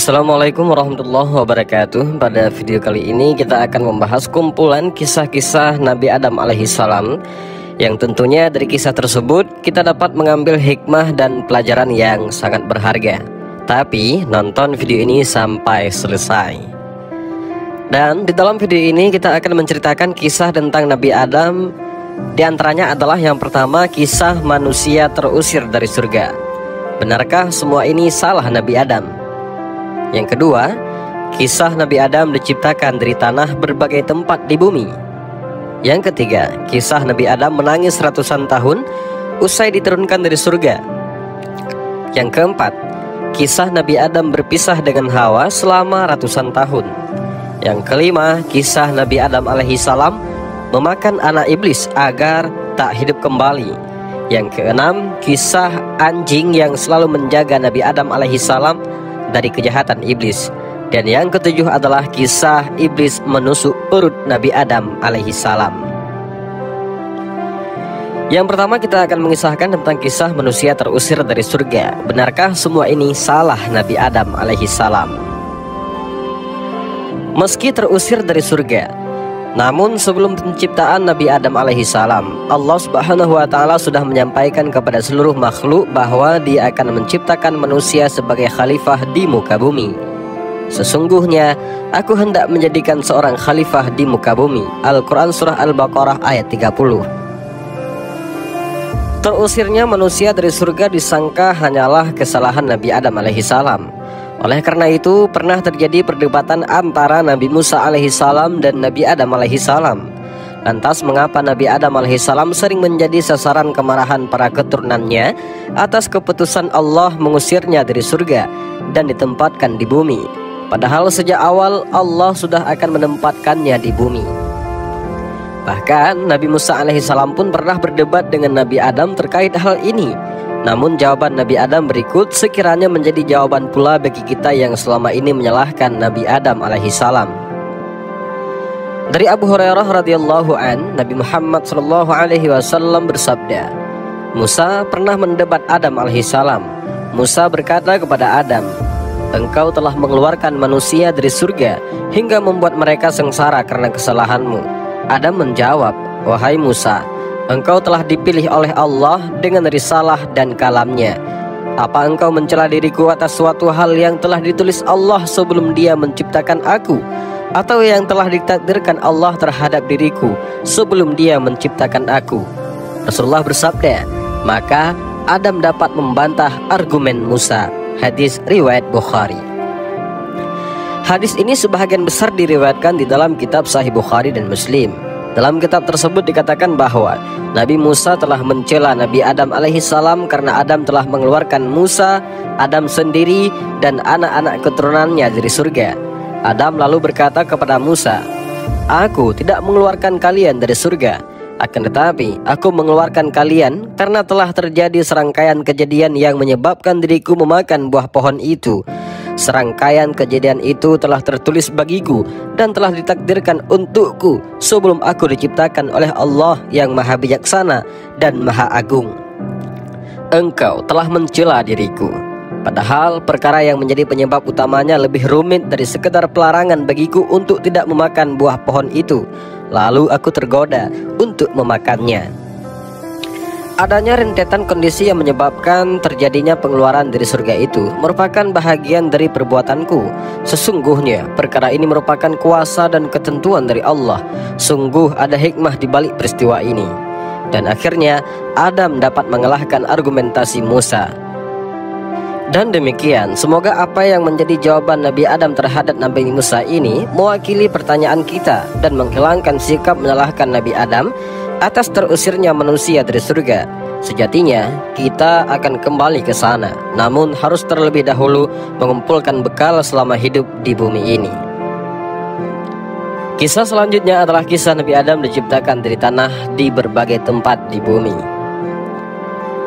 Assalamualaikum warahmatullahi wabarakatuh. Pada video kali ini kita akan membahas kumpulan kisah-kisah Nabi Adam alaihissalam, yang tentunya dari kisah tersebut kita dapat mengambil hikmah dan pelajaran yang sangat berharga. Tapi nonton video ini sampai selesai. Dan di dalam video ini kita akan menceritakan kisah tentang Nabi Adam. Di antaranya adalah yang pertama, kisah manusia terusir dari surga. Benarkah semua ini salah Nabi Adam? Yang kedua, kisah Nabi Adam diciptakan dari tanah berbagai tempat di bumi. Yang ketiga, kisah Nabi Adam menangis ratusan tahun usai diturunkan dari surga. Yang keempat, kisah Nabi Adam berpisah dengan Hawa selama ratusan tahun. Yang kelima, kisah Nabi Adam alaihissalam memakan anak iblis agar tak hidup kembali. Yang keenam, kisah anjing yang selalu menjaga Nabi Adam alaihissalam dari kejahatan iblis. Dan yang ketujuh adalah kisah iblis menusuk perut Nabi Adam alaihissalam. Yang pertama kita akan mengisahkan tentang kisah manusia terusir dari surga. Benarkah semua ini salah Nabi Adam alaihissalam? Meski terusir dari surga, namun sebelum penciptaan Nabi Adam alaihissalam, Allah subhanahu wa ta'ala sudah menyampaikan kepada seluruh makhluk bahwa Dia akan menciptakan manusia sebagai khalifah di muka bumi. Sesungguhnya aku hendak menjadikan seorang khalifah di muka bumi. Al-Quran Surah Al-Baqarah ayat 30. Terusirnya manusia dari surga disangka hanyalah kesalahan Nabi Adam alaihissalam. Oleh karena itu pernah terjadi perdebatan antara Nabi Musa alaihissalam dan Nabi Adam alaihissalam. Lantas mengapa Nabi Adam alaihissalam sering menjadi sasaran kemarahan para keturunannya atas keputusan Allah mengusirnya dari surga dan ditempatkan di bumi, padahal sejak awal Allah sudah akan menempatkannya di bumi. Bahkan Nabi Musa alaihissalam pun pernah berdebat dengan Nabi Adam terkait hal ini. Namun jawaban Nabi Adam berikut sekiranya menjadi jawaban pula bagi kita yang selama ini menyalahkan Nabi Adam alaihissalam. Dari Abu Hurairah radhiyallahu an, Nabi Muhammad sallallahu alaihi wasallam bersabda, Musa pernah mendebat Adam alaihissalam. Musa berkata kepada Adam, engkau telah mengeluarkan manusia dari surga hingga membuat mereka sengsara karena kesalahanmu. Adam menjawab, wahai Musa, engkau telah dipilih oleh Allah dengan risalah dan kalamnya. Apa engkau mencela diriku atas suatu hal yang telah ditulis Allah sebelum Dia menciptakan aku, atau yang telah ditakdirkan Allah terhadap diriku sebelum Dia menciptakan aku? Rasulullah bersabda, maka Adam dapat membantah argumen Musa. Hadis riwayat Bukhari. Hadis ini sebahagian besar diriwayatkan di dalam kitab Sahih Bukhari dan Muslim. Dalam kitab tersebut dikatakan bahwa Nabi Musa telah mencela Nabi Adam alaihissalam karena Adam telah mengeluarkan Musa, Adam sendiri, dan anak-anak keturunannya dari surga. Adam lalu berkata kepada Musa, aku tidak mengeluarkan kalian dari surga, akan tetapi aku mengeluarkan kalian karena telah terjadi serangkaian kejadian yang menyebabkan diriku memakan buah pohon itu. Serangkaian kejadian itu telah tertulis bagiku dan telah ditakdirkan untukku sebelum aku diciptakan oleh Allah yang maha bijaksana dan maha agung. Engkau telah mencela diriku, padahal perkara yang menjadi penyebab utamanya lebih rumit dari sekedar pelarangan bagiku untuk tidak memakan buah pohon itu. Lalu aku tergoda untuk memakannya. Adanya rentetan kondisi yang menyebabkan terjadinya pengeluaran dari surga itu merupakan bahagian dari perbuatanku. Sesungguhnya perkara ini merupakan kuasa dan ketentuan dari Allah. Sungguh ada hikmah di balik peristiwa ini. Dan akhirnya Adam dapat mengalahkan argumentasi Musa. Dan demikian, semoga apa yang menjadi jawaban Nabi Adam terhadap Nabi Musa ini mewakili pertanyaan kita dan menghilangkan sikap menyalahkan Nabi Adam atas terusirnya manusia dari surga. Sejatinya kita akan kembali ke sana, namun harus terlebih dahulu mengumpulkan bekal selama hidup di bumi ini. Kisah selanjutnya adalah kisah Nabi Adam diciptakan dari tanah di berbagai tempat di bumi.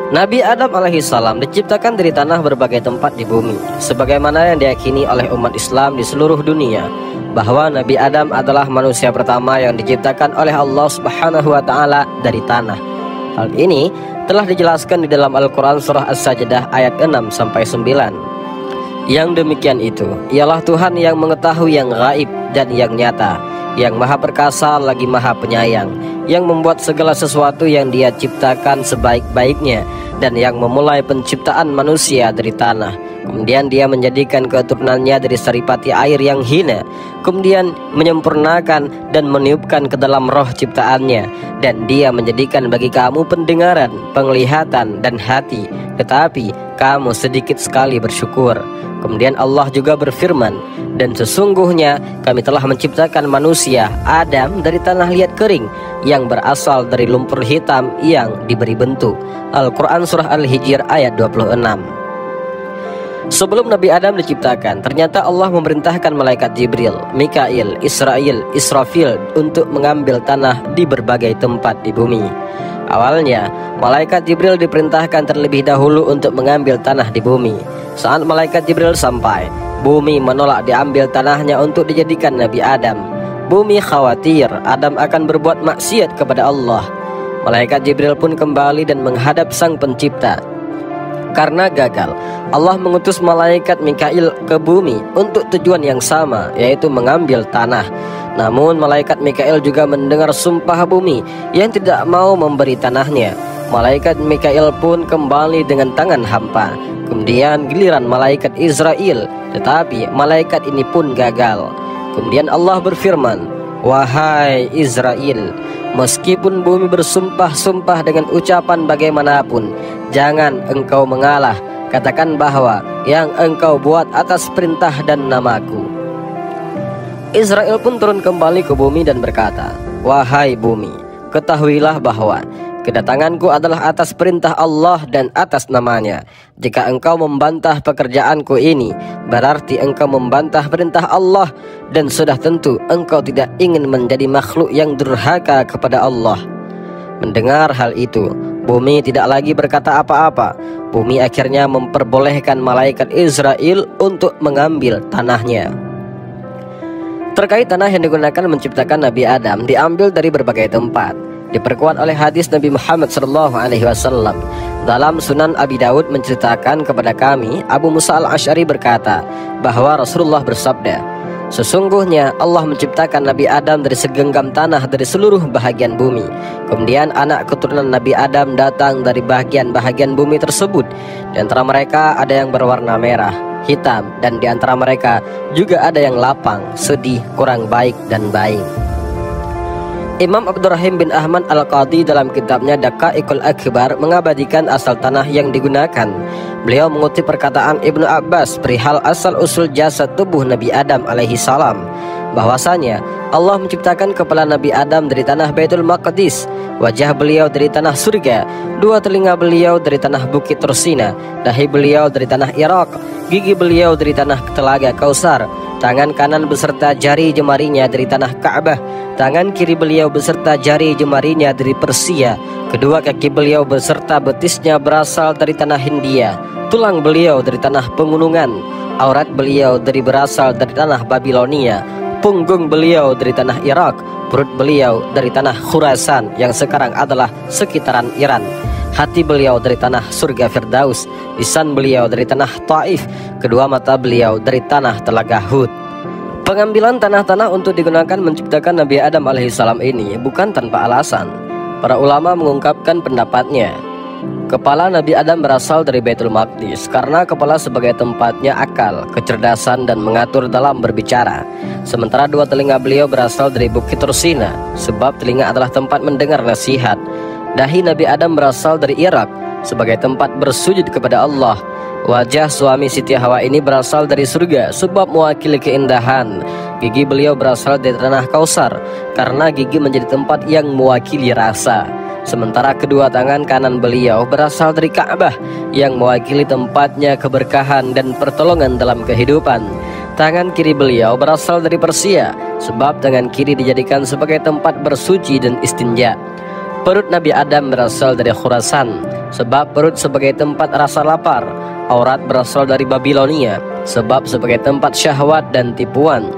Nabi Adam alaihissalam diciptakan dari tanah berbagai tempat di bumi, sebagaimana yang diyakini oleh umat Islam di seluruh dunia, bahwa Nabi Adam adalah manusia pertama yang diciptakan oleh Allah subhanahu wa ta'ala dari tanah. Hal ini telah dijelaskan di dalam Al-Quran Surah As-Sajdah ayat 6-9. Yang demikian itu ialah Tuhan yang mengetahui yang gaib dan yang nyata, yang maha perkasa lagi maha penyayang, yang membuat segala sesuatu yang Dia ciptakan sebaik-baiknya, dan yang memulai penciptaan manusia dari tanah. Kemudian Dia menjadikan keturunannya dari saripati air yang hina, kemudian menyempurnakan dan meniupkan ke dalam roh ciptaannya, dan Dia menjadikan bagi kamu pendengaran, penglihatan, dan hati, tetapi kamu sedikit sekali bersyukur. Kemudian Allah juga berfirman, dan sesungguhnya kami telah menciptakan manusia Adam dari tanah liat kering yang berasal dari lumpur hitam yang diberi bentuk. Al-Quran Surah Al-Hijr ayat 26. Sebelum Nabi Adam diciptakan, ternyata Allah memerintahkan malaikat Jibril, Mikail, Israfil untuk mengambil tanah di berbagai tempat di bumi. Awalnya, malaikat Jibril diperintahkan terlebih dahulu untuk mengambil tanah di bumi. Saat malaikat Jibril sampai, bumi menolak diambil tanahnya untuk dijadikan Nabi Adam. Bumi khawatir Adam akan berbuat maksiat kepada Allah. Malaikat Jibril pun kembali dan menghadap Sang Pencipta. Karena gagal, Allah mengutus malaikat Mikail ke bumi untuk tujuan yang sama, yaitu mengambil tanah. Namun malaikat Mikail juga mendengar sumpah bumi yang tidak mau memberi tanahnya. Malaikat Mikail pun kembali dengan tangan hampa. Kemudian giliran malaikat Israel, tetapi malaikat ini pun gagal. Kemudian Allah berfirman, "Wahai Israel, meskipun bumi bersumpah-sumpah dengan ucapan bagaimanapun, jangan engkau mengalah. Katakan bahwa yang engkau buat atas perintah dan namaku." Israel pun turun kembali ke bumi dan berkata, "Wahai bumi, ketahuilah bahwa kedatanganku adalah atas perintah Allah dan atas namanya. Jika engkau membantah pekerjaanku ini, berarti engkau membantah perintah Allah, dan sudah tentu engkau tidak ingin menjadi makhluk yang durhaka kepada Allah." Mendengar hal itu, bumi tidak lagi berkata apa-apa. Bumi akhirnya memperbolehkan malaikat Israel untuk mengambil tanahnya. Terkait tanah yang digunakan menciptakan Nabi Adam diambil dari berbagai tempat. Diperkuat oleh hadis Nabi Muhammad SAW. Dalam Sunan Abi Daud menceritakan kepada kami, Abu Musa al-Asy'ari berkata bahwa Rasulullah bersabda, "Sesungguhnya Allah menciptakan Nabi Adam dari segenggam tanah dari seluruh bahagian bumi. Kemudian anak keturunan Nabi Adam datang dari bahagian-bahagian bumi tersebut. Di antara mereka ada yang berwarna merah, hitam, dan di antara mereka juga ada yang lapang, sedih, kurang baik, dan baik." Imam Abdurrahim bin Ahmad Al-Qadhi dalam kitabnya Daqaiqul Akbar mengabadikan asal tanah yang digunakan. Beliau mengutip perkataan Ibnu Abbas perihal asal-usul jasad tubuh Nabi Adam alaihi salam, bahwasanya Allah menciptakan kepala Nabi Adam dari tanah Baitul Maqdis, wajah beliau dari tanah surga, dua telinga beliau dari tanah Bukit Tursina, dahi beliau dari tanah Irak, gigi beliau dari tanah Telaga Kausar, tangan kanan beserta jari jemarinya dari tanah Ka'bah, tangan kiri beliau beserta jari jemarinya dari Persia, kedua kaki beliau beserta betisnya berasal dari tanah Hindia, tulang beliau dari tanah pegunungan, aurat beliau berasal dari tanah Babilonia, punggung beliau dari tanah Irak, perut beliau dari tanah Khurasan yang sekarang adalah sekitaran Iran, hati beliau dari tanah surga Firdaus, lisan beliau dari tanah Taif, kedua mata beliau dari tanah Telaga Hud. Pengambilan tanah-tanah untuk digunakan menciptakan Nabi Adam alaihissalam ini bukan tanpa alasan. Para ulama mengungkapkan pendapatnya. Kepala Nabi Adam berasal dari Baitul Maqdis karena kepala sebagai tempatnya akal, kecerdasan, dan mengatur dalam berbicara. Sementara dua telinga beliau berasal dari Bukit Tursina, sebab telinga adalah tempat mendengar nasihat. Dahi Nabi Adam berasal dari Irak sebagai tempat bersujud kepada Allah. Wajah suami Siti Hawa ini berasal dari surga sebab mewakili keindahan. Gigi beliau berasal dari tanah Kausar karena gigi menjadi tempat yang mewakili rasa. Sementara kedua tangan kanan beliau berasal dari Ka'bah yang mewakili tempatnya keberkahan dan pertolongan dalam kehidupan. Tangan kiri beliau berasal dari Persia sebab tangan kiri dijadikan sebagai tempat bersuci dan istinja. Perut Nabi Adam berasal dari Khurasan sebab perut sebagai tempat rasa lapar. Aurat berasal dari Babilonia sebab sebagai tempat syahwat dan tipuan.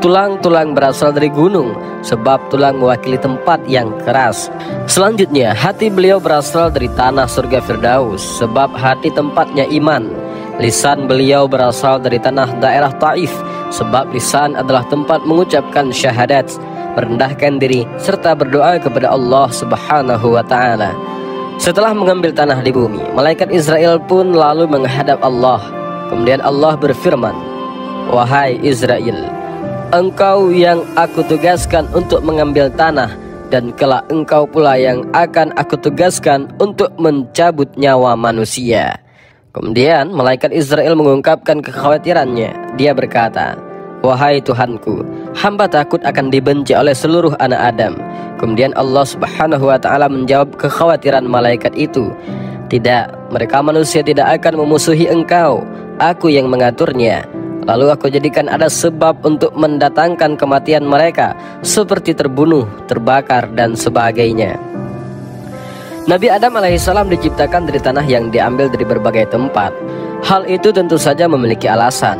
Tulang-tulang berasal dari gunung sebab tulang mewakili tempat yang keras. Selanjutnya hati beliau berasal dari tanah surga Firdaus sebab hati tempatnya iman. Lisan beliau berasal dari tanah daerah Taif, sebab lisan adalah tempat mengucapkan syahadat, merendahkan diri, serta berdoa kepada Allah Subhanahu wa Ta'ala. Setelah mengambil tanah di bumi, malaikat Israel pun lalu menghadap Allah. Kemudian Allah berfirman, "Wahai Israel, engkau yang aku tugaskan untuk mengambil tanah, dan kelak engkau pula yang akan aku tugaskan untuk mencabut nyawa manusia." Kemudian malaikat Israel mengungkapkan kekhawatirannya. Dia berkata, "Wahai Tuhanku, hamba takut akan dibenci oleh seluruh anak Adam." Kemudian Allah Subhanahu wa Ta'ala menjawab kekhawatiran malaikat itu, "Tidak, mereka manusia tidak akan memusuhi engkau. Aku yang mengaturnya. Lalu aku jadikan ada sebab untuk mendatangkan kematian mereka, seperti terbunuh, terbakar, dan sebagainya." Nabi Adam alaihissalam diciptakan dari tanah yang diambil dari berbagai tempat. Hal itu tentu saja memiliki alasan.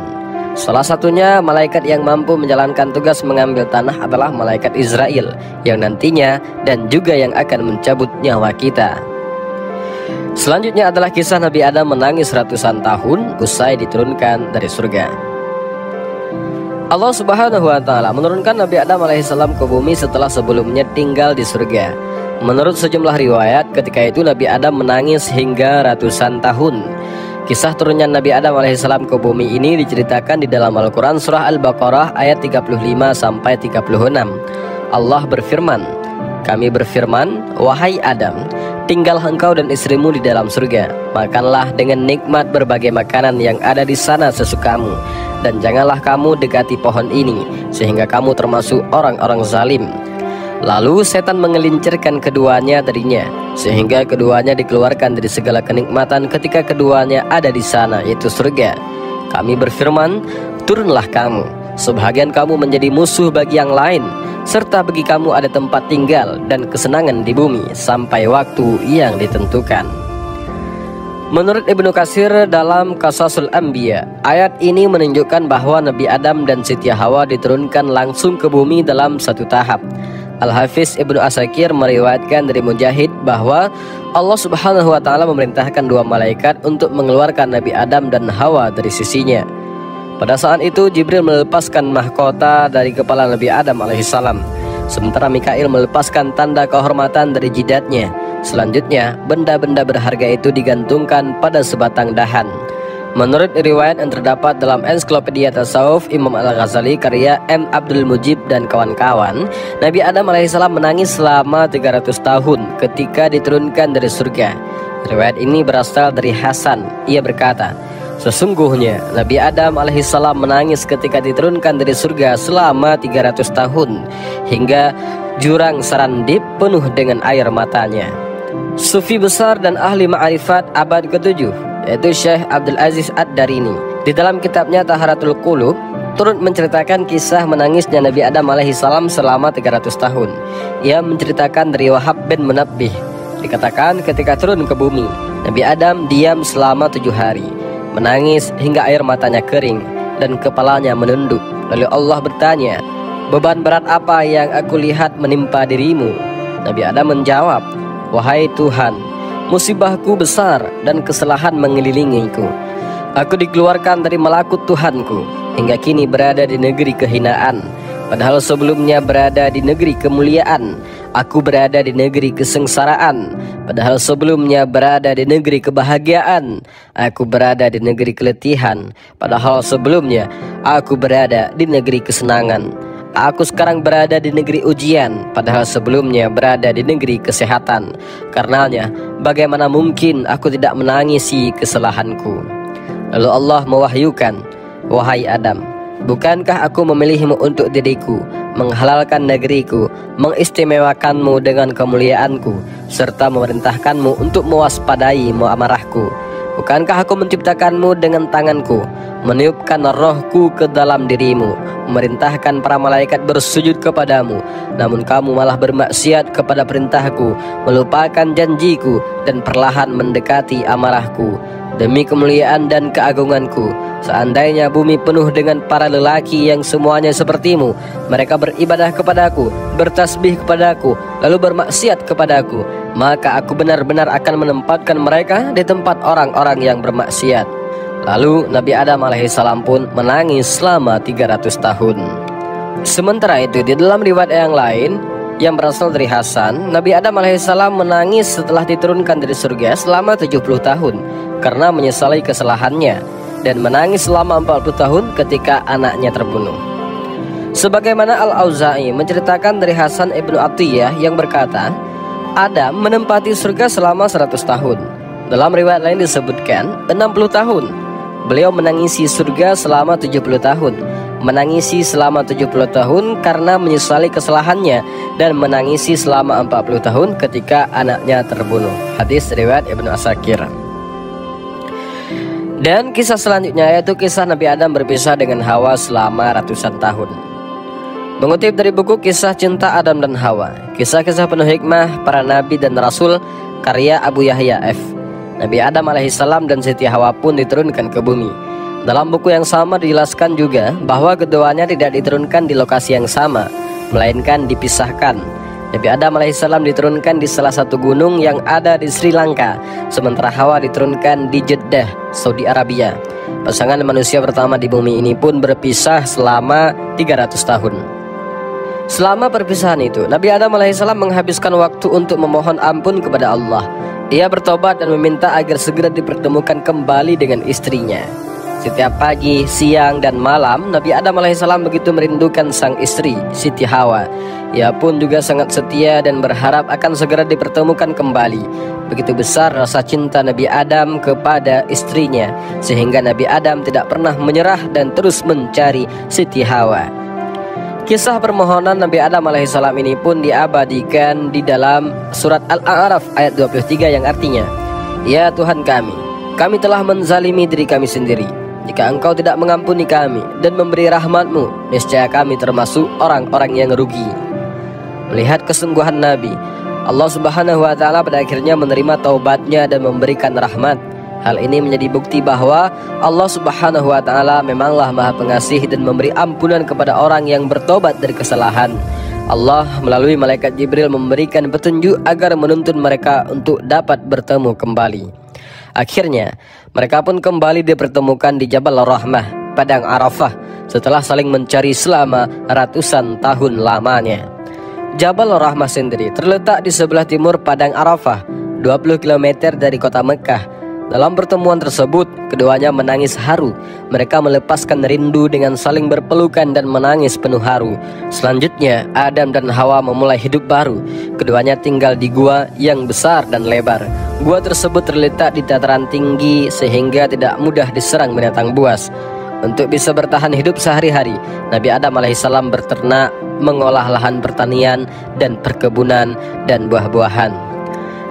Salah satunya, malaikat yang mampu menjalankan tugas mengambil tanah adalah malaikat Israel, yang nantinya dan juga yang akan mencabut nyawa kita. Selanjutnya adalah kisah Nabi Adam menangis ratusan tahun usai diturunkan dari surga. Allah Subhanahu wa Ta'ala menurunkan Nabi Adam alaihissalam ke bumi setelah sebelumnya tinggal di surga. Menurut sejumlah riwayat, ketika itu Nabi Adam menangis hingga ratusan tahun. Kisah turunnya Nabi Adam alaihissalam ke bumi ini diceritakan di dalam Al-Quran surah Al-Baqarah ayat 35-36. Allah berfirman, "Kami berfirman, wahai Adam, tinggal engkau dan istrimu di dalam surga. Makanlah dengan nikmat berbagai makanan yang ada di sana sesukamu, dan janganlah kamu dekati pohon ini, sehingga kamu termasuk orang-orang zalim." Lalu setan mengelincirkan keduanya darinya, sehingga keduanya dikeluarkan dari segala kenikmatan ketika keduanya ada di sana, yaitu surga. Kami berfirman, "Turunlah kamu, sebahagian kamu menjadi musuh bagi yang lain, serta bagi kamu ada tempat tinggal dan kesenangan di bumi sampai waktu yang ditentukan." Menurut Ibnu Katsir dalam Qasasul Anbiya, ayat ini menunjukkan bahwa Nabi Adam dan Siti Hawa diturunkan langsung ke bumi dalam satu tahap. Al-Hafiz Ibnu Asakir meriwayatkan dari Mujahid bahwa Allah Subhanahu wa Ta'ala memerintahkan dua malaikat untuk mengeluarkan Nabi Adam dan Hawa dari sisinya. Pada saat itu Jibril melepaskan mahkota dari kepala Nabi Adam alaihissalam, sementara Mikail melepaskan tanda kehormatan dari jidatnya. Selanjutnya, benda-benda berharga itu digantungkan pada sebatang dahan. Menurut riwayat yang terdapat dalam Ensiklopedia Tasawuf Imam Al-Ghazali karya M. Abdul Mujib dan kawan-kawan, Nabi Adam alaihissalam menangis selama 300 tahun ketika diturunkan dari surga. Riwayat ini berasal dari Hasan. Ia berkata, "Sesungguhnya Nabi Adam alaihissalam menangis ketika diturunkan dari surga selama 300 tahun, hingga jurang Sarandib penuh dengan air matanya." Sufi besar dan ahli ma'rifat abad ke-7, yaitu Syekh Abdul Aziz Ad-Darini, di dalam kitabnya Taharatul Qulub turut menceritakan kisah menangisnya Nabi Adam alaihissalam selama 300 tahun. Ia menceritakan dari Wahab bin Munabbih, dikatakan ketika turun ke bumi, Nabi Adam diam selama 7 hari, menangis hingga air matanya kering dan kepalanya menunduk. Lalu Allah bertanya, "Beban berat apa yang aku lihat menimpa dirimu?" Nabi Adam menjawab, "Wahai Tuhan, musibahku besar dan kesalahan mengelilingiku. Aku dikeluarkan dari malakut Tuhanku, hingga kini berada di negeri kehinaan. Padahal sebelumnya berada di negeri kemuliaan. Aku berada di negeri kesengsaraan. Padahal sebelumnya berada di negeri kebahagiaan. Aku berada di negeri keletihan. Padahal sebelumnya aku berada di negeri kesenangan. Aku sekarang berada di negeri ujian, padahal sebelumnya berada di negeri kesehatan. Karenanya, bagaimana mungkin aku tidak menangisi kesalahanku?" Lalu Allah mewahyukan, "Wahai Adam, bukankah aku memilihmu untuk diriku, menghalalkan negeriku, mengistimewakanmu dengan kemuliaanku, serta memerintahkanmu untuk mewaspadai amarahku? Bukankah aku menciptakanmu dengan tanganku, meniupkan rohku ke dalam dirimu, memerintahkan para malaikat bersujud kepadamu, namun kamu malah bermaksiat kepada perintahku, melupakan janjiku, dan perlahan mendekati amarahku. Demi kemuliaan dan keagunganku, seandainya bumi penuh dengan para lelaki yang semuanya sepertimu, mereka beribadah kepadaku, bertasbih kepadaku, lalu bermaksiat kepadaku, maka aku benar-benar akan menempatkan mereka di tempat orang-orang yang bermaksiat." Lalu Nabi Adam alaihissalam pun menangis selama 300 tahun. Sementara itu di dalam riwayat yang lain yang berasal dari Hasan, Nabi Adam alaihissalam menangis setelah diturunkan dari surga selama 70 tahun karena menyesali kesalahannya, dan menangis selama 40 tahun ketika anaknya terbunuh. Sebagaimana Al-Auza'i menceritakan dari Hasan ibnu Atiyah yang berkata, Adam menempati surga selama 100 tahun. Dalam riwayat lain disebutkan 60 tahun. Beliau menangisi surga selama 70 tahun, menangisi selama 70 tahun karena menyesali kesalahannya, dan menangisi selama 40 tahun ketika anaknya terbunuh. Hadis riwayat Ibnu Asakir. Dan kisah selanjutnya yaitu kisah Nabi Adam berpisah dengan Hawa selama ratusan tahun. Mengutip dari buku Kisah Cinta Adam dan Hawa, kisah-kisah penuh hikmah para nabi dan rasul, karya Abu Yahya F. Nabi Adam alaihissalam dan Siti Hawa pun diturunkan ke bumi. Dalam buku yang sama dijelaskan juga bahwa keduanya tidak diturunkan di lokasi yang sama, melainkan dipisahkan. Nabi Adam alaihissalam diturunkan di salah satu gunung yang ada di Sri Lanka, sementara Hawa diturunkan di Jeddah, Saudi Arabia. Pasangan manusia pertama di bumi ini pun berpisah selama 300 tahun. Selama perpisahan itu, Nabi Adam alaihissalam menghabiskan waktu untuk memohon ampun kepada Allah. Ia bertobat dan meminta agar segera dipertemukan kembali dengan istrinya. Setiap pagi, siang, dan malam, Nabi Adam alaihissalam begitu merindukan sang istri, Siti Hawa. Ia pun juga sangat setia dan berharap akan segera dipertemukan kembali. Begitu besar rasa cinta Nabi Adam kepada istrinya, sehingga Nabi Adam tidak pernah menyerah dan terus mencari Siti Hawa. Kisah permohonan Nabi Adam alaihissalam ini pun diabadikan di dalam surat Al-A'raf ayat 23 yang artinya, Ya Tuhan kami telah menzalimi diri kami sendiri. Jika Engkau tidak mengampuni kami dan memberi rahmat-Mu, niscaya kami termasuk orang-orang yang rugi. Melihat kesungguhan Nabi, Allah Subhanahu wa Ta'ala pada akhirnya menerima taubatnya dan memberikan rahmat. Hal ini menjadi bukti bahwa Allah Subhanahu wa Ta'ala memanglah Maha Pengasih dan memberi ampunan kepada orang yang bertobat dari kesalahan. Allah melalui malaikat Jibril memberikan petunjuk agar menuntun mereka untuk dapat bertemu kembali. Akhirnya mereka pun kembali dipertemukan di Jabal Rahmah, Padang Arafah, setelah saling mencari selama ratusan tahun lamanya. Jabal Rahmah sendiri terletak di sebelah timur Padang Arafah, 20 km dari kota Mekah. Dalam pertemuan tersebut, keduanya menangis haru. Mereka melepaskan rindu dengan saling berpelukan dan menangis penuh haru. Selanjutnya, Adam dan Hawa memulai hidup baru. Keduanya tinggal di gua yang besar dan lebar. Gua tersebut terletak di dataran tinggi sehingga tidak mudah diserang binatang buas. Untuk bisa bertahan hidup sehari-hari, Nabi Adam alaihissalam berternak, mengolah lahan pertanian dan perkebunan dan buah-buahan.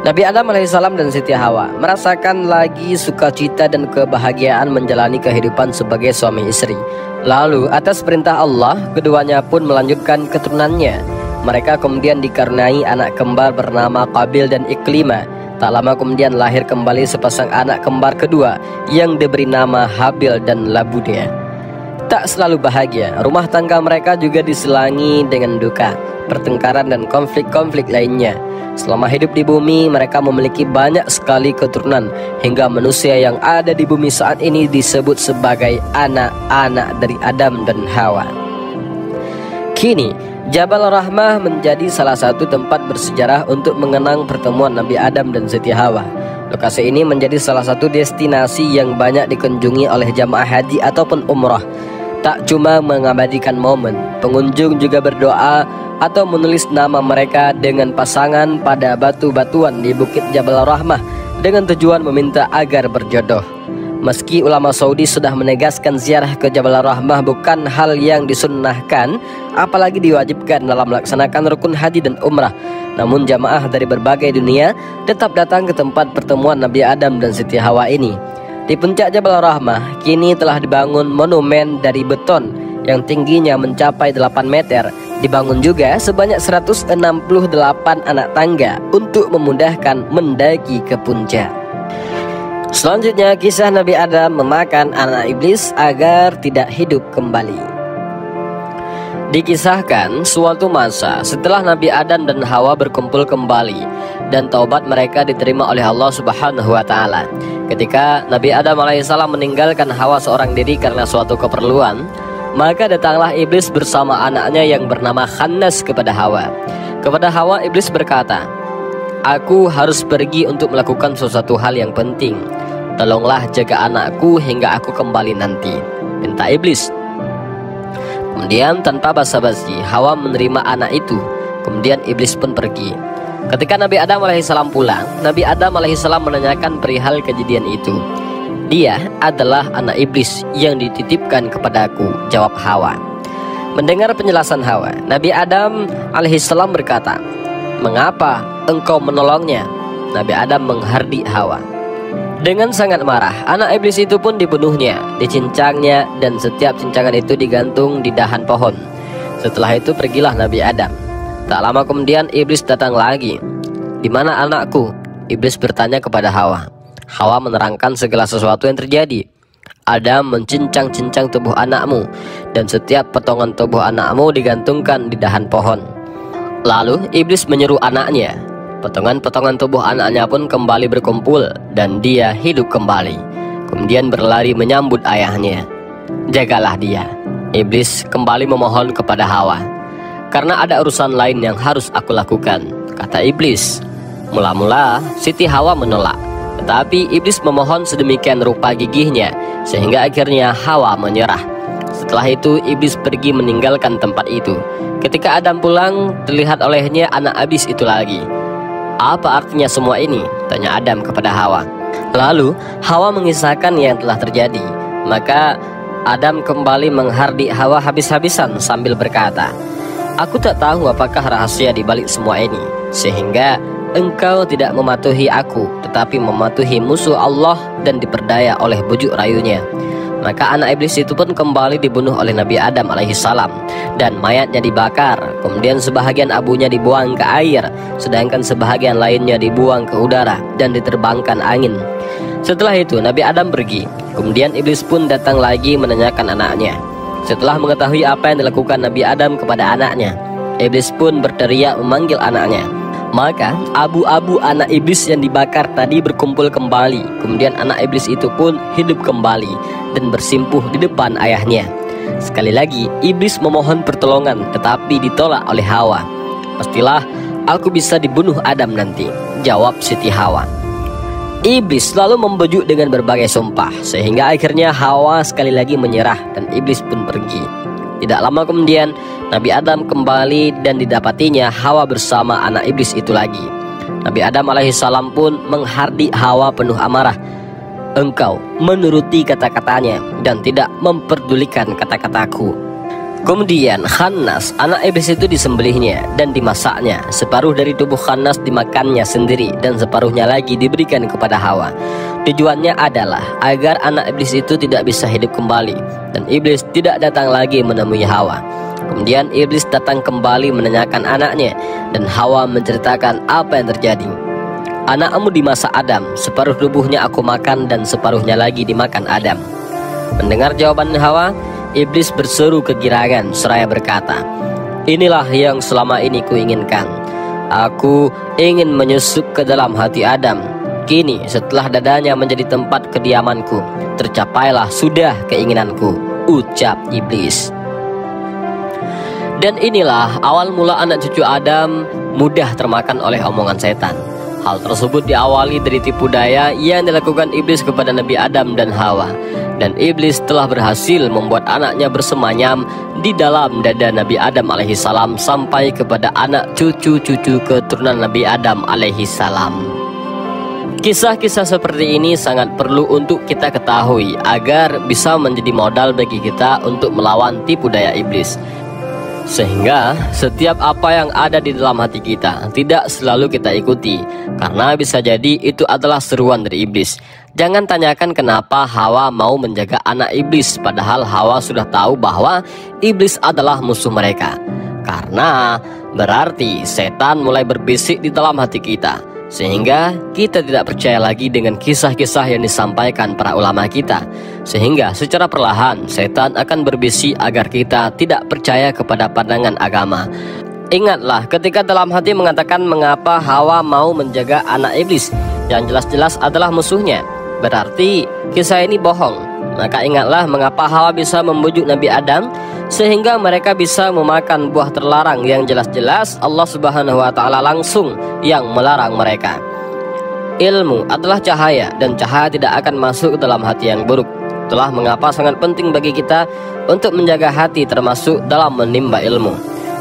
Nabi Adam alaihissalam dan Siti Hawa merasakan lagi sukacita dan kebahagiaan menjalani kehidupan sebagai suami istri. Lalu atas perintah Allah, keduanya pun melanjutkan keturunannya. Mereka kemudian dikaruniai anak kembar bernama Qabil dan Iklimah. Tak lama kemudian lahir kembali sepasang anak kembar kedua yang diberi nama Habil dan Labudia. Tak selalu bahagia, rumah tangga mereka juga diselangi dengan duka, pertengkaran dan konflik-konflik lainnya. Selama hidup di bumi, mereka memiliki banyak sekali keturunan, hingga manusia yang ada di bumi saat ini disebut sebagai anak-anak dari Adam dan Hawa. Kini, Jabal Rahmah menjadi salah satu tempat bersejarah untuk mengenang pertemuan Nabi Adam dan Siti Hawa. Lokasi ini menjadi salah satu destinasi yang banyak dikunjungi oleh jamaah haji ataupun umrah. Tak cuma mengabadikan momen, pengunjung juga berdoa atau menulis nama mereka dengan pasangan pada batu-batuan di Bukit Jabal Rahmah dengan tujuan meminta agar berjodoh. Meski ulama Saudi sudah menegaskan ziarah ke Jabal Rahmah bukan hal yang disunnahkan, apalagi diwajibkan dalam melaksanakan rukun haji dan umrah, namun jamaah dari berbagai dunia tetap datang ke tempat pertemuan Nabi Adam dan Siti Hawa ini. Di puncak Jabal Rahmah kini telah dibangun monumen dari beton yang tingginya mencapai 8 meter. Dibangun juga sebanyak 168 anak tangga untuk memudahkan mendaki ke puncak. Selanjutnya, kisah Nabi Adam memakan anak iblis agar tidak hidup kembali. Dikisahkan suatu masa setelah Nabi Adam dan Hawa berkumpul kembali dan taubat mereka diterima oleh Allah Subhanahu wa taala. Ketika Nabi Adam alaihissalam meninggalkan Hawa seorang diri karena suatu keperluan, maka datanglah iblis bersama anaknya yang bernama Khannas kepada Hawa. Kepada Hawa iblis berkata, "Aku harus pergi untuk melakukan sesuatu hal yang penting. Tolonglah jaga anakku hingga aku kembali nanti," minta iblis. Kemudian tanpa basa-basi Hawa menerima anak itu. Kemudian iblis pun pergi. Ketika Nabi Adam alaihissalam pulang, Nabi Adam alaihissalam menanyakan perihal kejadian itu. "Dia adalah anak iblis yang dititipkan kepadaku," jawab Hawa. Mendengar penjelasan Hawa, Nabi Adam alaihissalam berkata, "Mengapa engkau menolongnya?" Nabi Adam menghardik Hawa. Dengan sangat marah, anak iblis itu pun dibunuhnya, dicincangnya, dan setiap cincangan itu digantung di dahan pohon. Setelah itu pergilah Nabi Adam. Tak lama kemudian iblis datang lagi. "Di mana anakku?" Iblis bertanya kepada Hawa. Hawa menerangkan segala sesuatu yang terjadi. "Adam mencincang-cincang tubuh anakmu, dan setiap potongan tubuh anakmu digantungkan di dahan pohon." Lalu iblis menyeru anaknya. Potongan-potongan tubuh anaknya pun kembali berkumpul dan dia hidup kembali. Kemudian berlari menyambut ayahnya. "Jagalah dia." Iblis kembali memohon kepada Hawa. "Karena ada urusan lain yang harus aku lakukan," kata iblis. Mula-mula Siti Hawa menolak, tetapi iblis memohon sedemikian rupa gigihnya sehingga akhirnya Hawa menyerah. Setelah itu iblis pergi meninggalkan tempat itu. Ketika Adam pulang, terlihat olehnya anak iblis itu lagi. "Apa artinya semua ini?" tanya Adam kepada Hawa. Lalu Hawa mengisahkan yang telah terjadi. Maka Adam kembali menghardik Hawa habis-habisan sambil berkata, "Aku tak tahu apakah rahasia di balik semua ini, sehingga engkau tidak mematuhi aku, tetapi mematuhi musuh Allah dan diperdaya oleh bujuk rayunya." Maka anak iblis itu pun kembali dibunuh oleh Nabi Adam alaihissalam, dan mayatnya dibakar. Kemudian sebahagian abunya dibuang ke air, sedangkan sebahagian lainnya dibuang ke udara dan diterbangkan angin. Setelah itu Nabi Adam pergi. Kemudian iblis pun datang lagi menanyakan anaknya. Setelah mengetahui apa yang dilakukan Nabi Adam kepada anaknya, iblis pun berteriak memanggil anaknya. Maka abu-abu anak iblis yang dibakar tadi berkumpul kembali. Kemudian anak iblis itu pun hidup kembali dan bersimpuh di depan ayahnya. Sekali lagi iblis memohon pertolongan, tetapi ditolak oleh Hawa. "Pastilah aku bisa dibunuh Adam nanti," jawab Siti Hawa. Iblis selalu membujuk dengan berbagai sumpah, sehingga akhirnya Hawa sekali lagi menyerah dan iblis pun pergi. Tidak lama kemudian Nabi Adam kembali dan didapatinya Hawa bersama anak iblis itu lagi. Nabi Adam alaihissalam pun menghardik Hawa penuh amarah. "Engkau menuruti kata-katanya dan tidak memperdulikan kata-kataku." Kemudian Khannas, anak iblis itu disembelihnya dan dimasaknya. Separuh dari tubuh Khannas dimakannya sendiri dan separuhnya lagi diberikan kepada Hawa. Tujuannya adalah agar anak iblis itu tidak bisa hidup kembali dan iblis tidak datang lagi menemui Hawa. Kemudian iblis datang kembali menanyakan anaknya dan Hawa menceritakan apa yang terjadi. "Anakmu dimasak Adam, separuh tubuhnya aku makan dan separuhnya lagi dimakan Adam." Mendengar jawaban Hawa, iblis berseru kegirangan seraya berkata, "Inilah yang selama ini kuinginkan. Aku ingin menyusup ke dalam hati Adam. Kini setelah dadanya menjadi tempat kediamanku, tercapailah sudah keinginanku," ucap iblis. Dan inilah awal mula anak cucu Adam mudah termakan oleh omongan setan. Hal tersebut diawali dari tipu daya yang dilakukan iblis kepada Nabi Adam dan Hawa. Dan iblis telah berhasil membuat anaknya bersemayam di dalam dada Nabi Adam alaihissalam sampai kepada anak cucu-cucu keturunan Nabi Adam alaihissalam. Kisah-kisah seperti ini sangat perlu untuk kita ketahui agar bisa menjadi modal bagi kita untuk melawan tipu daya iblis. Sehingga setiap apa yang ada di dalam hati kita tidak selalu kita ikuti, karena bisa jadi itu adalah seruan dari iblis. Jangan tanyakan kenapa Hawa mau menjaga anak iblis, padahal Hawa sudah tahu bahwa iblis adalah musuh mereka. Karena berarti setan mulai berbisik di dalam hati kita. sehingga kita tidak percaya lagi dengan kisah-kisah yang disampaikan para ulama kita, sehingga secara perlahan setan akan berbisik agar kita tidak percaya kepada pandangan agama. Ingatlah ketika dalam hati mengatakan mengapa Hawa mau menjaga anak iblis yang jelas-jelas adalah musuhnya, berarti kisah ini bohong. Maka ingatlah mengapa Hawa bisa membujuk Nabi Adam sehingga mereka bisa memakan buah terlarang yang jelas-jelas Allah Subhanahu wa Ta'ala langsung yang melarang mereka. Ilmu adalah cahaya, dan cahaya tidak akan masuk ke dalam hati yang buruk. Itulah mengapa sangat penting bagi kita untuk menjaga hati, termasuk dalam menimba ilmu.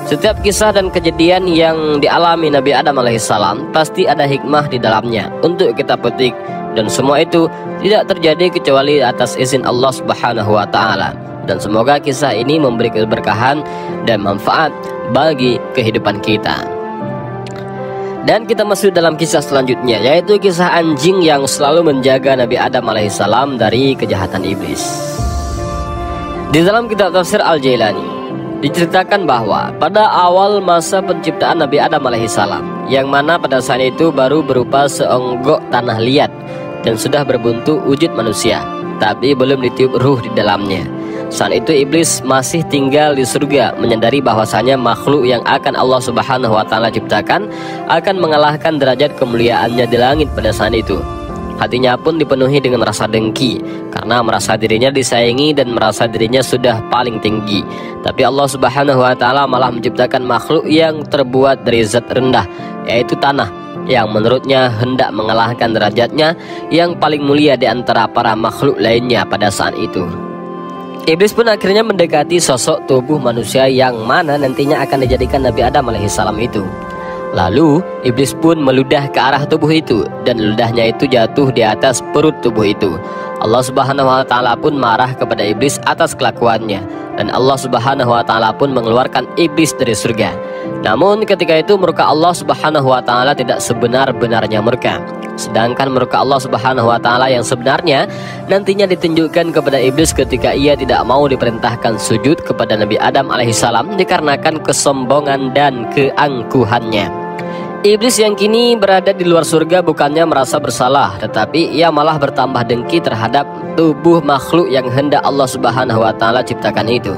Setiap kisah dan kejadian yang dialami Nabi Adam alaihissalam pasti ada hikmah di dalamnya untuk kita petik, dan semua itu tidak terjadi kecuali atas izin Allah Subhanahu wa Ta'ala. Dan semoga kisah ini memberi keberkahan dan manfaat bagi kehidupan kita. Dan kita masuk dalam kisah selanjutnya, yaitu kisah anjing yang selalu menjaga Nabi Adam alaihissalam dari kejahatan iblis. Di dalam kitab tafsir Al-Jailani diceritakan bahwa pada awal masa penciptaan Nabi Adam alaihissalam, yang mana pada saat itu baru berupa seonggok tanah liat dan sudah berbentuk wujud manusia, tapi belum ditiup ruh di dalamnya. Saat itu iblis masih tinggal di surga, menyadari bahwasanya makhluk yang akan Allah Subhanahu wa Ta'ala ciptakan akan mengalahkan derajat kemuliaannya di langit pada saat itu. Hatinya pun dipenuhi dengan rasa dengki karena merasa dirinya disayangi dan merasa dirinya sudah paling tinggi. Tapi Allah Subhanahu wa Ta'ala malah menciptakan makhluk yang terbuat dari zat rendah, yaitu tanah, yang menurutnya hendak mengalahkan derajatnya yang paling mulia di antara para makhluk lainnya pada saat itu. Iblis pun akhirnya mendekati sosok tubuh manusia yang mana nantinya akan dijadikan Nabi Adam alaihissalam itu. Lalu iblis pun meludah ke arah tubuh itu, dan ludahnya itu jatuh di atas perut tubuh itu. Allah Subhanahu wa Ta'ala pun marah kepada iblis atas kelakuannya, dan Allah Subhanahu wa Ta'ala pun mengeluarkan iblis dari surga. Namun ketika itu murka Allah Subhanahu wa Ta'ala tidak sebenar-benarnya murka, sedangkan murka Allah Subhanahu wa Ta'ala yang sebenarnya nantinya ditunjukkan kepada iblis ketika ia tidak mau diperintahkan sujud kepada Nabi Adam alaihissalam dikarenakan kesombongan dan keangkuhannya. Iblis yang kini berada di luar surga bukannya merasa bersalah, tetapi ia malah bertambah dengki terhadap tubuh makhluk yang hendak Allah Subhanahu wa Ta'ala ciptakan itu.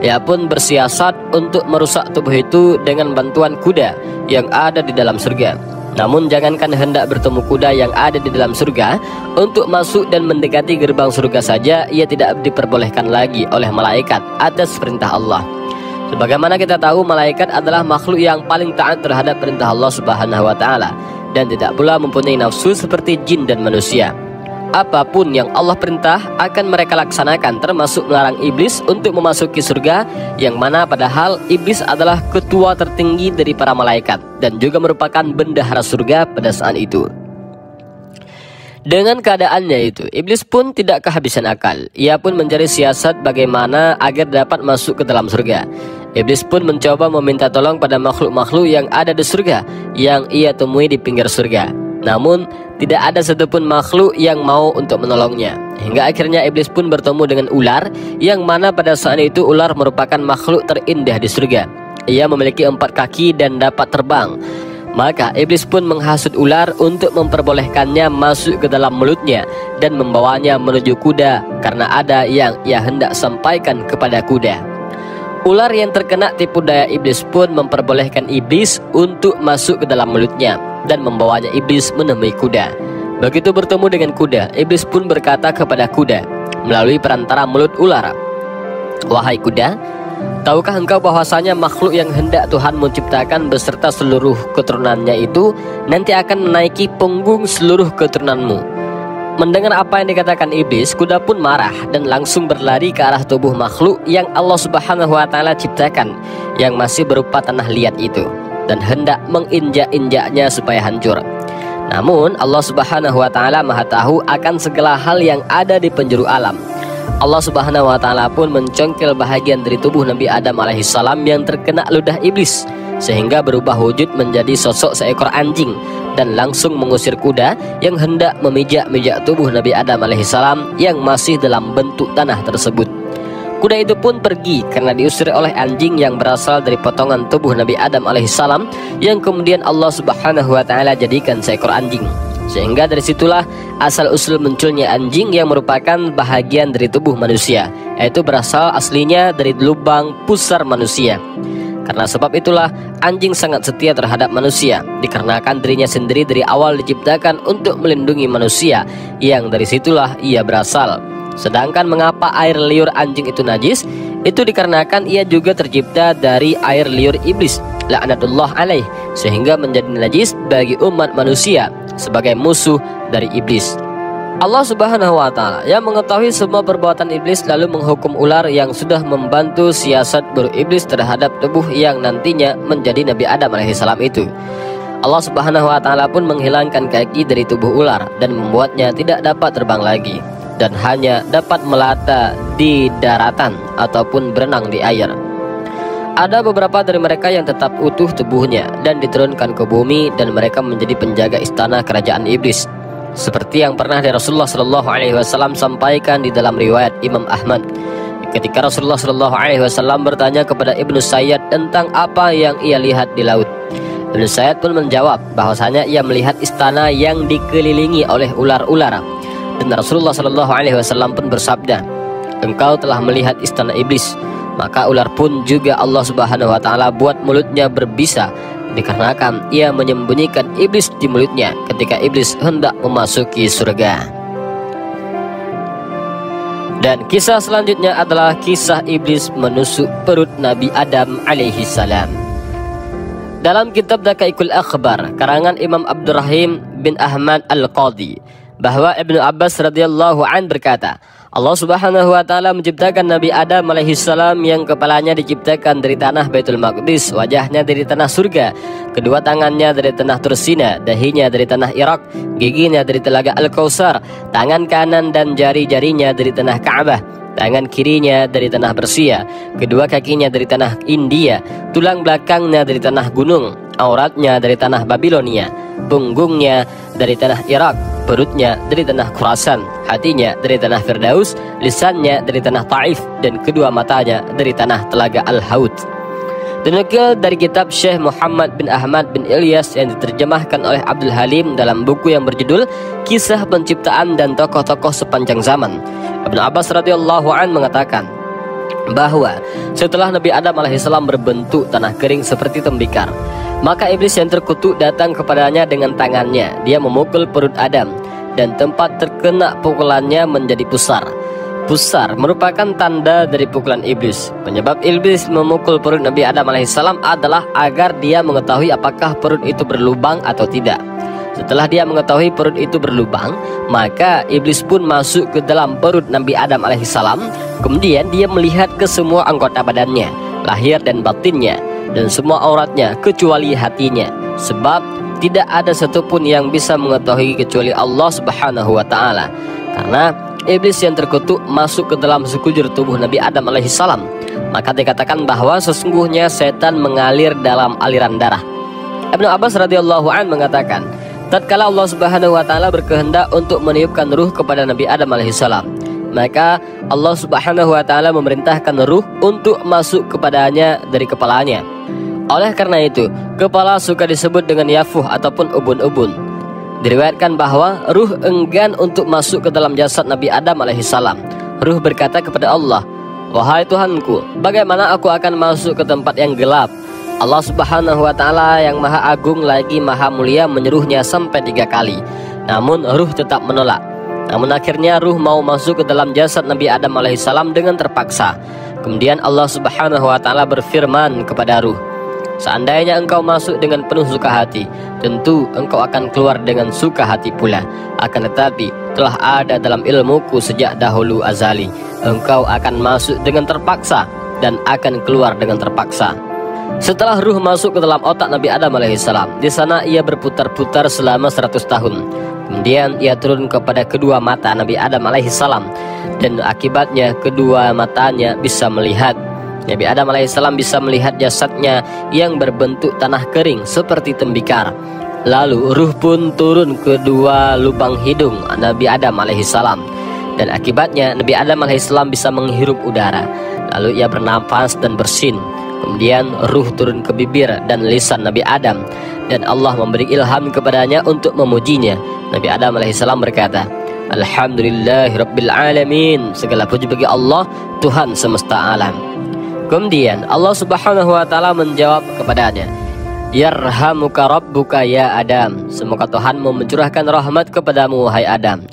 Ia pun bersiasat untuk merusak tubuh itu dengan bantuan kuda yang ada di dalam surga. Namun jangankan hendak bertemu kuda yang ada di dalam surga, untuk masuk dan mendekati gerbang surga saja ia tidak diperbolehkan lagi oleh malaikat atas perintah Allah. Sebagaimana kita tahu, malaikat adalah makhluk yang paling taat terhadap perintah Allah Subhanahu wa Ta'ala, dan tidak pula mempunyai nafsu seperti jin dan manusia. Apapun yang Allah perintah akan mereka laksanakan, termasuk melarang iblis untuk memasuki surga, yang mana padahal iblis adalah ketua tertinggi dari para malaikat dan juga merupakan bendahara surga pada saat itu. Dengan keadaannya itu, iblis pun tidak kehabisan akal. Ia pun mencari siasat bagaimana agar dapat masuk ke dalam surga. Iblis pun mencoba meminta tolong pada makhluk-makhluk yang ada di surga yang ia temui di pinggir surga. Namun tidak ada satupun makhluk yang mau untuk menolongnya. Hingga akhirnya iblis pun bertemu dengan ular, yang mana pada saat itu ular merupakan makhluk terindah di surga. Ia memiliki 4 kaki dan dapat terbang. Maka iblis pun menghasut ular untuk memperbolehkannya masuk ke dalam mulutnya dan membawanya menuju kuda, karena ada yang ia hendak sampaikan kepada kuda. Ular yang terkena tipu daya iblis pun memperbolehkan iblis untuk masuk ke dalam mulutnya dan membawanya iblis menemui kuda. Begitu bertemu dengan kuda, iblis pun berkata kepada kuda melalui perantara mulut ular, "Wahai kuda, tahukah engkau bahwasanya makhluk yang hendak Tuhan menciptakan beserta seluruh keturunannya itu nanti akan menaiki punggung seluruh keturunanmu?" Mendengar apa yang dikatakan iblis, kuda pun marah dan langsung berlari ke arah tubuh makhluk yang Allah Subhanahu wa Ta'ala ciptakan, yang masih berupa tanah liat itu, dan hendak menginjak-injaknya supaya hancur. Namun Allah Subhanahu wa Ta'ala Maha tahu akan segala hal yang ada di penjuru alam. Allah Subhanahu wa Ta'ala pun mencongkel bahagian dari tubuh Nabi Adam alaihissalam yang terkena ludah iblis, sehingga berubah wujud menjadi sosok seekor anjing, dan langsung mengusir kuda yang hendak memijak-mijak tubuh Nabi Adam alaihissalam yang masih dalam bentuk tanah tersebut. Kuda itu pun pergi karena diusir oleh anjing yang berasal dari potongan tubuh Nabi Adam alaihissalam, yang kemudian Allah Subhanahu wa taala jadikan seekor anjing. Sehingga dari situlah asal usul munculnya anjing yang merupakan bahagian dari tubuh manusia, yaitu berasal aslinya dari lubang pusar manusia. Karena sebab itulah anjing sangat setia terhadap manusia, dikarenakan dirinya sendiri dari awal diciptakan untuk melindungi manusia, yang dari situlah ia berasal. Sedangkan mengapa air liur anjing itu najis? Itu dikarenakan ia juga tercipta dari air liur iblis, laknatullah alaih, sehingga menjadi najis bagi umat manusia sebagai musuh dari iblis. Allah Subhanahu wa taala yang mengetahui semua perbuatan iblis lalu menghukum ular yang sudah membantu siasat buruk iblis terhadap tubuh yang nantinya menjadi Nabi Adam alaihissalam itu. Allah Subhanahu wa taala pun menghilangkan kaki dari tubuh ular dan membuatnya tidak dapat terbang lagi, dan hanya dapat melata di daratan ataupun berenang di air. Ada beberapa dari mereka yang tetap utuh tubuhnya dan diturunkan ke bumi, dan mereka menjadi penjaga istana kerajaan iblis, seperti yang pernah Rasulullah SAW sampaikan di dalam riwayat Imam Ahmad. Ketika Rasulullah SAW bertanya kepada Ibnu Sayyad tentang apa yang ia lihat di laut, Ibnu Sayyad pun menjawab bahwasanya ia melihat istana yang dikelilingi oleh ular-ular. Dan Rasulullah SAW pun bersabda, "Engkau telah melihat istana iblis." Maka ular pun juga Allah Subhanahu wa taala buat mulutnya berbisa, dikarenakan ia menyembunyikan iblis di mulutnya ketika iblis hendak memasuki surga. Dan kisah selanjutnya adalah kisah iblis menusuk perut Nabi Adam alaihi salam. Dalam kitab Daqaiqul Akhbar karangan Imam Abdurrahim bin Ahmad Al-Qadhi, bahwa Ibnu Abbas radhiyallahu an berkata, Allah Subhanahu wa taala menciptakan Nabi Adam alaihissalam yang kepalanya diciptakan dari tanah Baitul Maqdis, wajahnya dari tanah surga, kedua tangannya dari tanah Tursina, dahinya dari tanah Irak, giginya dari telaga Al-Kautsar, tangan kanan dan jari-jarinya dari tanah Ka'bah, tangan kirinya dari tanah Persia, kedua kakinya dari tanah India, tulang belakangnya dari tanah gunung, auratnya dari tanah Babilonia, punggungnya dari tanah Irak, perutnya dari tanah Khurasan, hatinya dari tanah Firdaus, lisannya dari tanah Taif, dan kedua matanya dari tanah telaga Al-Haud. Dinukil dari kitab Syekh Muhammad bin Ahmad bin Ilyas yang diterjemahkan oleh Abdul Halim dalam buku yang berjudul Kisah Penciptaan dan Tokoh-Tokoh Sepanjang Zaman. Ibnu Abbas radhiyallahu an mengatakan bahwa setelah Nabi Adam alaihissalam berbentuk tanah kering seperti tembikar, maka iblis yang terkutuk datang kepadanya dengan tangannya. Dia memukul perut Adam, dan tempat terkena pukulannya menjadi pusar. Pusar merupakan tanda dari pukulan iblis. Penyebab iblis memukul perut Nabi Adam alaihissalam adalah agar dia mengetahui apakah perut itu berlubang atau tidak. Setelah dia mengetahui perut itu berlubang, maka iblis pun masuk ke dalam perut Nabi Adam alaihissalam. Kemudian dia melihat ke semua anggota badannya, lahir dan batinnya, dan semua auratnya kecuali hatinya, sebab tidak ada satupun yang bisa mengetahui kecuali Allah Subhanahu wa taala. Karena iblis yang terkutuk masuk ke dalam sekujur tubuh Nabi Adam alaihissalam, maka dikatakan bahwa sesungguhnya setan mengalir dalam aliran darah. Ibnu Abbas radhiyallahu an mengatakan, tatkala Allah Subhanahu wa taala berkehendak untuk meniupkan ruh kepada Nabi Adam alaihissalam, maka Allah Subhanahu wa taala memerintahkan ruh untuk masuk kepadanya dari kepalanya. Oleh karena itu, kepala suka disebut dengan yafuh ataupun ubun-ubun. Diriwayatkan bahwa ruh enggan untuk masuk ke dalam jasad Nabi Adam alaihissalam. Ruh berkata kepada Allah, "Wahai Tuhanku, bagaimana aku akan masuk ke tempat yang gelap?" Allah Subhanahu wa taala yang maha agung lagi maha mulia menyuruhnya sampai 3 kali. Namun ruh tetap menolak. Namun akhirnya ruh mau masuk ke dalam jasad Nabi Adam alaihissalam dengan terpaksa. Kemudian Allah Subhanahu wa taala berfirman kepada ruh, "Seandainya engkau masuk dengan penuh suka hati, tentu engkau akan keluar dengan suka hati pula. Akan tetapi telah ada dalam ilmuku sejak dahulu azali, engkau akan masuk dengan terpaksa dan akan keluar dengan terpaksa." Setelah ruh masuk ke dalam otak Nabi Adam alaihissalam, di sana ia berputar-putar selama 100 tahun. Kemudian ia turun kepada kedua mata Nabi Adam alaihissalam, dan akibatnya kedua matanya bisa melihat. Nabi Adam alaihissalam bisa melihat jasadnya yang berbentuk tanah kering seperti tembikar. Lalu ruh pun turun ke 2 lubang hidung Nabi Adam alaihissalam. dan akibatnya Nabi Adam alaihissalam bisa menghirup udara. Lalu ia bernafas dan bersin. Kemudian ruh turun ke bibir dan lisan Nabi Adam, dan Allah memberi ilham kepadanya untuk memujinya. Nabi Adam alaihissalam berkata, Alhamdulillahirabbil alamin, segala puji bagi Allah, Tuhan semesta alam. Kemudian Allah Subhanahu wa taala menjawab kepadanya, Yarhamuka rabbuka ya Adam, semoga Tuhanmu mencurahkan rahmat kepadamu wahai Adam.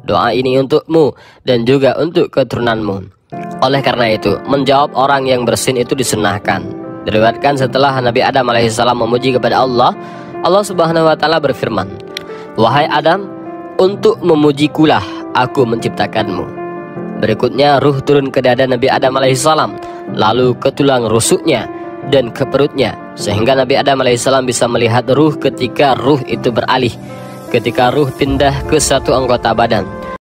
Doa ini untukmu dan juga untuk keturunanmu. Oleh karena itu, menjawab orang yang bersin itu disunahkan. Diriwayatkan setelah Nabi Adam alaihissalam memuji kepada Allah, Allah Subhanahu wa taala berfirman, Wahai Adam, untuk memujikulah aku menciptakanmu. Berikutnya ruh turun ke dada Nabi Adam alaihissalam, lalu ke tulang rusuknya dan ke perutnya, sehingga Nabi Adam alaihissalam bisa melihat ruh ketika ruh itu beralih, ketika ruh pindah ke satu anggota badan.